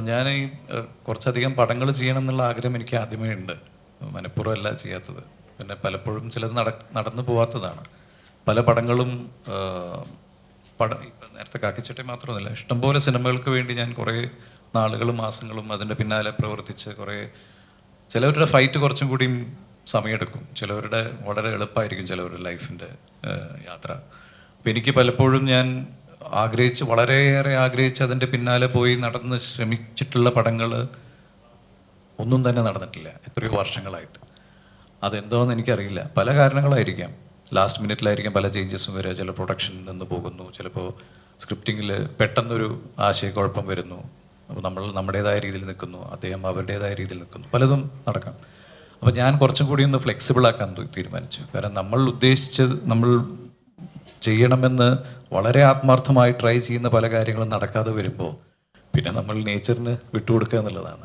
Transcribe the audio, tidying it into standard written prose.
ഞാൻ ഈ കുറച്ചധികം പടങ്ങൾ ചെയ്യണം എന്നുള്ള ആഗ്രഹം എനിക്ക് ആദ്യമേ ഉണ്ട്. മനഃപൂർവ്വമല്ല ചെയ്യാത്തത്. പിന്നെ പലപ്പോഴും ചിലത് നടന്നു പോവാത്തതാണ്. പല പടങ്ങളും ഇപ്പം നേരത്തെ കാക്കിച്ചട്ട മാത്രമല്ല, ഇഷ്ടംപോലെ സിനിമകൾക്ക് വേണ്ടി ഞാൻ കുറേ നാളുകളും മാസങ്ങളും അതിൻ്റെ പിന്നാലെ പ്രവർത്തിച്ച് ചിലവരുടെ ഫൈറ്റ് കുറച്ചും കൂടിയും സമയമെടുക്കും, ചിലവരുടെ വളരെ എളുപ്പമായിരിക്കും ചിലവരുടെ ലൈഫിൻ്റെ യാത്ര. അപ്പം എനിക്ക് പലപ്പോഴും ഞാൻ വളരെയേറെ ആഗ്രഹിച്ച് അതിൻ്റെ പിന്നാലെ പോയി നടന്ന് ശ്രമിച്ചിട്ടുള്ള പടങ്ങൾ ഒന്നും തന്നെ നടന്നിട്ടില്ല എത്രയോ വർഷങ്ങളായിട്ട്. അതെന്തോന്ന് എനിക്കറിയില്ല, പല കാരണങ്ങളായിരിക്കാം. ലാസ്റ്റ് മിനിറ്റിലായിരിക്കാം പല ചേഞ്ചസും വരിക, ചില പ്രൊഡക്ഷനിൽ നിന്ന് പോകുന്നു, ചിലപ്പോൾ സ്ക്രിപ്റ്റിങ്ങിൽ പെട്ടെന്നൊരു ആശയക്കുഴപ്പം വരുന്നു. അപ്പോൾ നമ്മൾ നമ്മുടേതായ രീതിയിൽ നിൽക്കുന്നു, അദ്ദേഹം അവരുടേതായ രീതിയിൽ നിൽക്കുന്നു, പലതും നടക്കാം. അപ്പോൾ ഞാൻ കുറച്ചും കൂടി ഒന്ന് ഫ്ലെക്സിബിൾ ആക്കാൻ തീരുമാനിച്ചു. കാരണം നമ്മൾ ചെയ്യണമെന്ന് വളരെ ആത്മാർത്ഥമായി ട്രൈ ചെയ്യുന്ന പല കാര്യങ്ങളും നടക്കാതെ വരുമ്പോൾ പിന്നെ നമ്മൾ നേച്ചറിന് വിട്ടുകൊടുക്കുക എന്നുള്ളതാണ്.